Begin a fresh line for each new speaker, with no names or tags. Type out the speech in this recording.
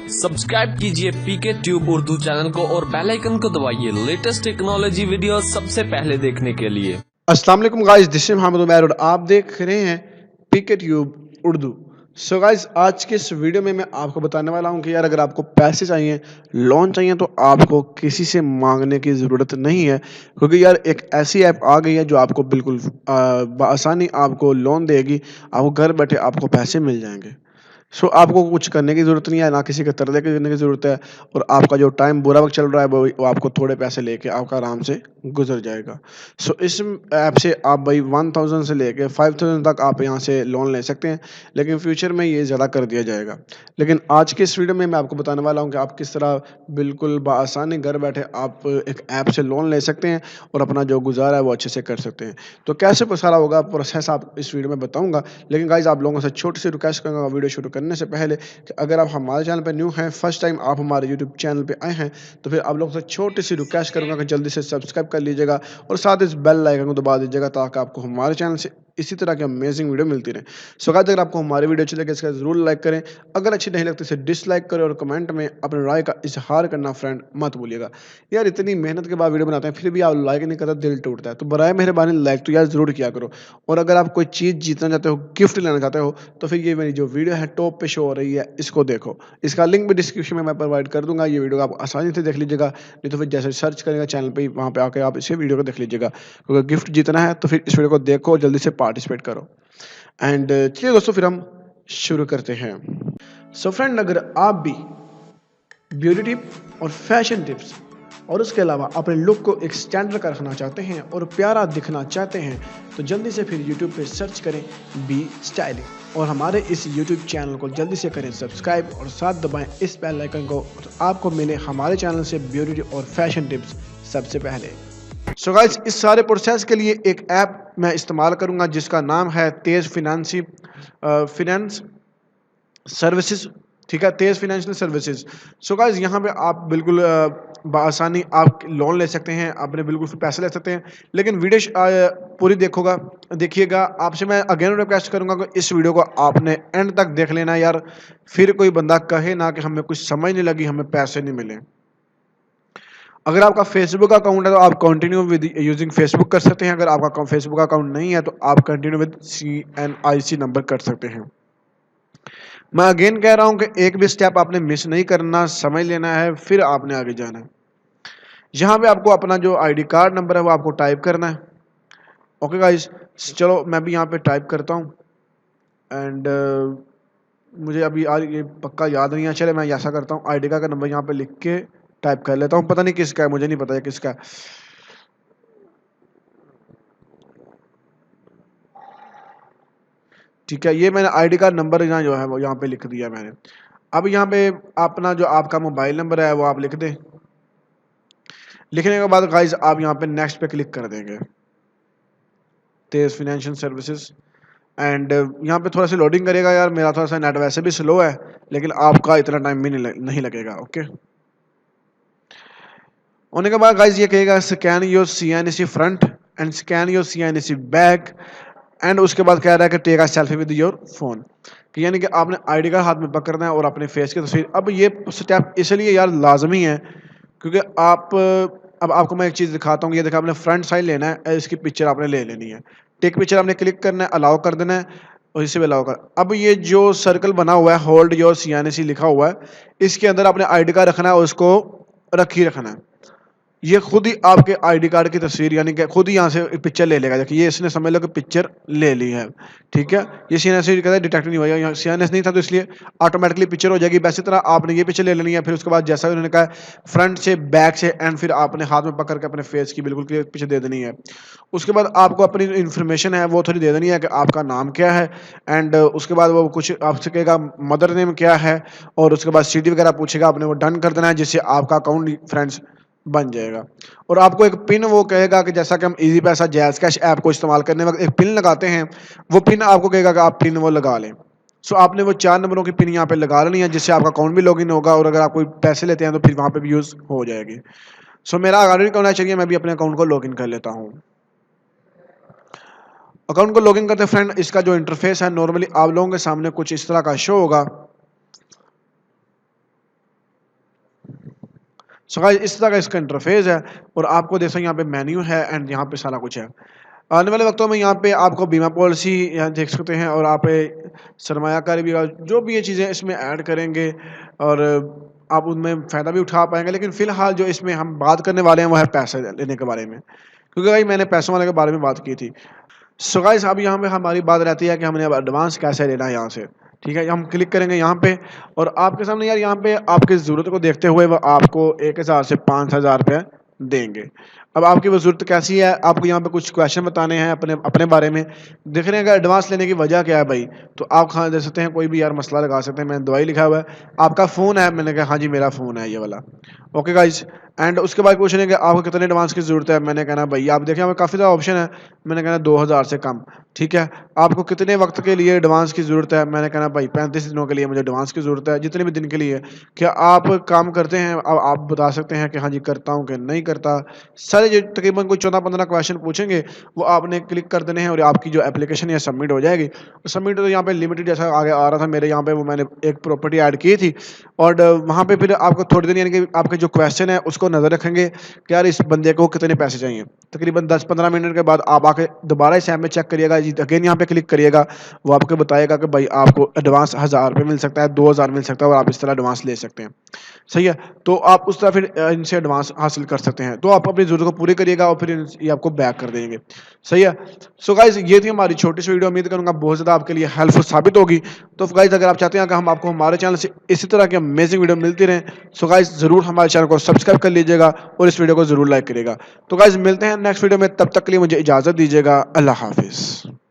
Subscribe कीजिए पीके Tube Urdu channel को और बेल आइकन को दबाइए लेटेस्ट टेक्नोलॉजी वीडियो सबसे पहले देखने के लिए।
अस्सलाम वालेकुम guys, this is Mohammad Umair और आप देख रहे हैं PK Tube Urdu. So guys, आज के इस वीडियो में मैं आपको बताने वाला हूं कि यार अगर आपको पैसे चाहिए, लोन चाहिए तो आपको किसी से मांगने की ज़रूरत नहीं है, क्योंकि यार एक ऐसी ऐप आ गई है जो आपको बिल्कुल बआसानी आपको लोन देगी। आपको घर बैठे आपको पैसे मिल जाएंगे। सो आपको कुछ करने की ज़रूरत नहीं है, ना किसी के तरले करने की ज़रूरत है, और आपका जो टाइम बुरा वक़्त चल रहा है वो आपको थोड़े पैसे लेके आपका आराम से गुज़र जाएगा। सो इस ऐप से आप भाई 1000 से लेके 5000 तक आप यहाँ से लोन ले सकते हैं, लेकिन फ्यूचर में ये ज़्यादा कर दिया जाएगा। लेकिन आज के इस वीडियो में मैं आपको बताने वाला हूँ कि आप किस तरह बिल्कुल बआसानी घर बैठे आप एक ऐप से लोन ले सकते हैं और अपना जो गुज़ारा है वो अच्छे से कर सकते हैं। तो कैसे सारा होगा प्रोसेस आप इस वीडियो में बताऊँगा। लेकिन गाइज़, आप लोगों से छोटी सी रिक्वेस्ट करूँगा वीडियो शुरू करने से पहले कि अगर आप हमारे चैनल पे न्यू हैं, फर्स्ट टाइम आप हमारे यूट्यूब चैनल पे आए हैं, तो फिर आप लोगों से छोटी सी रिक्वेस्ट करूँगा कि जल्दी से सब्सक्राइब कर लीजिएगा और साथ इस बेल आइकन को दबा दीजिएगा ताकि आपको हमारे चैनल से इसी तरह की अमेजिंग वीडियो मिलती रहे। सो गाइस, अगर आपको हमारी वीडियो अच्छी लगे इसका ज़रूर लाइक करें, अगर अच्छी नहीं लगती इसे डिसलाइक करें और कमेंट में अपनी राय का इजहार करना फ्रेंड मत भूलिएगा। यार इतनी मेहनत के बाद वीडियो बनाते हैं फिर भी आप लाइक नहीं करते, दिल टूटता है। तो बराए मेहरबानी लाइक तो यार ज़रूर किया करो। और अगर आप कोई चीज़ जीतना चाहते हो, गिफ्ट लेना चाहते हो, तो फिर ये मेरी जो वीडियो है टॉप पे शो हो रही है, इसको देखो। इसका लिंक भी डिस्क्रिप्शन में मैं प्रोवाइड कर दूंगा। ये वीडियो आप आसानी से देख लीजिएगा, नहीं तो फिर जैसे सर्च करेंगे चैनल पे वहाँ पे आके आप इसे वीडियो को देख लीजिएगा, क्योंकि गिफ्ट जीतना है तो फिर इस वीडियो को देखो और जल्दी से पार्टिसिपेट करो। एंड चलिए दोस्तों, फिर हम शुरू करते हैं। सो फ्रेंड, अगर आप भी ब्यूटी टिप और फैशन टिप्स और उसके अलावा अपने लुक को एक स्टैंडर्ड का रखना चाहते हैं और प्यारा दिखना चाहते हैं, तो जल्दी से फिर YouTube पे सर्च करें बी स्टाइलिंग और हमारे इस YouTube चैनल को जल्दी से करें सब्सक्राइब और साथ दबाएं इस बेल आइकन को, तो आपको मिले हमारे चैनल से ब्यूटी टिप और फैशन टिप्स सबसे पहले। सो गाइस, इस सारे प्रोसेस के लिए एक ऐप मैं इस्तेमाल करूंगा जिसका नाम है तेज़ फिनेंस सर्विसेज। ठीक है, तेज़ फाइनेंशियल सर्विसेज। सो गाइस, यहाँ पे आप बिल्कुल बआसानी आप लोन ले सकते हैं, आपने बिल्कुल पैसे ले सकते हैं। लेकिन वीडियो पूरी देखिएगा। आपसे मैं अगेन रिक्वेस्ट करूंगा कि इस वीडियो को आपने एंड तक देख लेना यार, फिर कोई बंदा कहे ना कि हमें कुछ समझ नहीं लगी, हमें पैसे नहीं मिले। अगर आपका फेसबुक अकाउंट है तो आप कंटिन्यू विद यूजिंग फेसबुक कर सकते हैं। अगर आपका फेसबुक अकाउंट नहीं है तो आप कंटिन्यू विद CNIC नंबर कर सकते हैं। मैं अगेन कह रहा हूं कि एक भी स्टेप आपने मिस नहीं करना, समझ लेना है, फिर आपने आगे जाना है। यहाँ पे आपको अपना जो आईडी कार्ड नंबर है वो आपको टाइप करना है। ओके गाइस, चलो मैं भी यहाँ पे टाइप करता हूँ। एंड मुझे अभी ये पक्का याद नहीं है। चले मैं ऐसा करता हूँ, आईडी कार्ड का नंबर यहाँ पे लिख के टाइप कर लेता हूँ। पता नहीं किसका है, मुझे नहीं पता है किसका है। ठीक है, ये मैंने आईडी कार्ड नंबर यहाँ जो है वो यहाँ पे लिख दिया मैंने। अब यहाँ पे अपना जो आपका मोबाइल नंबर है वो आप लिख दें। लिखने के बाद गाइस आप यहाँ पे नेक्स्ट पे क्लिक कर देंगे, तेज फाइनेंशियल सर्विसेज। एंड यहाँ पे थोड़ा सा लोडिंग करेगा यार, मेरा थोड़ा सा नेट वैसे भी स्लो है, लेकिन आपका इतना टाइम भी नहीं लगेगा। ओके, होने के बाद गाइस ये कहेगा scan your CNC front and scan your CNC back. And उसके बाद कह रहा है कि take a selfie with your phone, कि यानी कि आपने आईडी कार्ड हाथ में पकड़ना है और अपने फेस की तस्वीर। अब ये स्टेप इसलिए यार लाजमी है क्योंकि अब आपको मैं एक चीज़ दिखाता हूँ। ये देखा, आपने फ्रंट साइड लेना है, इसकी पिक्चर आपने ले लेनी है। टेक पिक्चर आपने क्लिक करना है, अलाउ कर देना है और इसे भी अलाउ कर। अब ये जो सर्कल बना हुआ है, होल्ड योर CNC लिखा हुआ है, इसके अंदर आपने आईडी कार्ड रखना है और उसको रख ही रखना है। ये खुद ही आपके आईडी कार्ड की तस्वीर, यानी कि खुद ही यहाँ से पिक्चर ले लेगा। देखिए, ये इसने समझ लो कि पिक्चर ले ली है। ठीक है, ये CNS कहता है डिटेक्ट नहीं हुआ, यहाँ CNS नहीं था तो इसलिए ऑटोमेटिकली पिक्चर हो जाएगी। वैसी तरह आपने ये पिक्चर ले लेनी है। फिर उसके बाद जैसा उन्होंने कहा फ्रंट से, बैक से, एंड फिर आपने हाथ में पकड़ के अपने फेस की बिल्कुल क्लियर पिक्चर दे देनी है। उसके बाद आपको अपनी इन्फॉर्मेशन है वो थोड़ी दे देनी है कि आपका नाम क्या है। एंड उसके बाद वो कुछ आपसे कहेगा मदर नेम क्या है, और उसके बाद सिटी वगैरह पूछेगा, आपने वो डन कर देना है, जिससे आपका अकाउंट फ्रेंड्स बन जाएगा। और आपको एक पिन वो कहेगा कि जैसा कि हम इजी पैसा जैज़ कैश ऐप को इस्तेमाल करने वक्त एक पिन लगाते हैं, वो पिन आपको कहेगा कि आप पिन वो लगा लें। सो आपने वो 4 नंबरों की पिन यहाँ पे लगा लेनी है, जिससे आपका अकाउंट भी लॉगिन होगा और अगर आप कोई पैसे लेते हैं तो फिर वहाँ पे भी यूज़ हो जाएगी। सो मेरा अकाउंट होना चाहिए, मैं भी अपने अकाउंट को लॉगिन कर लेता हूँ। अकाउंट को लॉगिन करते फ्रेंड, इसका जो इंटरफेस है नॉर्मली आप लोगों के सामने कुछ इस तरह का शो होगा। सो गाइस इस तरह का इसका इंटरफेस है और आपको जैसा यहाँ पे मेन्यू है एंड यहाँ पे सारा कुछ है। आने वाले वक्तों में यहाँ पे आपको बीमा पॉलिसी यहाँ देख सकते हैं और आप सरमायाकारी भी जो भी ये चीज़ें इसमें ऐड करेंगे और आप उनमें फ़ायदा भी उठा पाएंगे। लेकिन फ़िलहाल जो इसमें हम बात करने वाले हैं वो है पैसे लेने के बारे में, क्योंकि भाई मैंने पैसों वाले के बारे में बात की थी। सो गाइस अब यहाँ पे हमारी बात रहती है कि हमने अब एडवांस कैसे लेना है यहाँ से, ठीक है। हम क्लिक करेंगे यहाँ पे और आपके सामने यार यहाँ पे आपकी ज़रूरत को देखते हुए वो आपको 1000 से 5000 रुपये देंगे। अब आपकी वो ज़रूरत कैसी है, आपको यहाँ पे कुछ क्वेश्चन बताने हैं अपने अपने बारे में। देख रहे हैं अगर एडवांस लेने की वजह क्या है भाई, तो आप कहाँ दे सकते हैं, कोई भी यार मसला लगा सकते हैं। मैंने दवाई लिखा हुआ है, आपका फ़ोन है, मैंने कहा हाँ जी मेरा फ़ोन है ये वाला, ओके गाइज। एंड उसके बाद पूछ रहे हैं कि आपको कितने एडवांस की ज़रूरत है, मैंने कहना भाई आप देखें हमें काफ़ी ज़्यादा ऑप्शन है, मैंने कहना 2000 से कम, ठीक है। आपको कितने वक्त के लिए एडवांस की ज़रूरत है, मैंने कहना भाई 35 दिनों के लिए मुझे एडवांस की ज़रूरत है, जितने भी दिन के लिए। क्या आप काम करते हैं, अब आप बता सकते हैं कि हाँ जी करता हूँ कि नहीं करता। सारे जो तकरीबन कोई 14-15 क्वेश्चन पूछेंगे वो आपने क्लिक कर देने हैं और आपकी जो एप्लीकेशन है सबमिट हो जाएगी। सबमिट तो यहाँ पे लिमिटेड जैसा आगे आ रहा था मेरे यहाँ पे, वो मैंने एक प्रॉपर्टी ऐड की थी और वहाँ पे फिर आपको थोड़ी देर यानी कि आपके जो क्वेश्चन है उसको नज़र रखेंगे कि यार इस बंदे को कितने पैसे चाहिए। तकरीबन 10-15 मिनट के बाद आप आके दोबारा इस ऐप में चेक करिएगा, अगेन यहाँ पे क्लिक करिएगा, वो आपको बताएगा कि भाई आपको एडवांस 1000 रुपये मिल सकता है, 2000 मिल सकता है और आप इस तरह एडवांस ले सकते हैं, सही है। तो आप उस तरह फिर इनसे एडवांस हासिल कर सकते हैं। तो आप अपनी ज़रूरत को पूरी करिएगा और फिर ये आपको बैक कर देंगे, सही है। सो गाइज ये थी हमारी छोटी सी वीडियो, उम्मीद करूँगा बहुत ज़्यादा आपके लिए हेल्पफुल साबित होगी। तो गाइज अगर आप चाहते हैं कि हम आपको हमारे चैनल से इसी तरह की अमेजिंग वीडियो मिलती रहें, सो गाइज ज़रूर हमारे चैनल को सब्सक्राइब कर लीजिएगा और इस वीडियो को ज़रूर लाइक करिएगा। तो गाइज मिलते हैं नेक्स्ट वीडियो में, तब तक के लिए मुझे इजाज़त दीजिएगा। अल्लाह हाफिज़।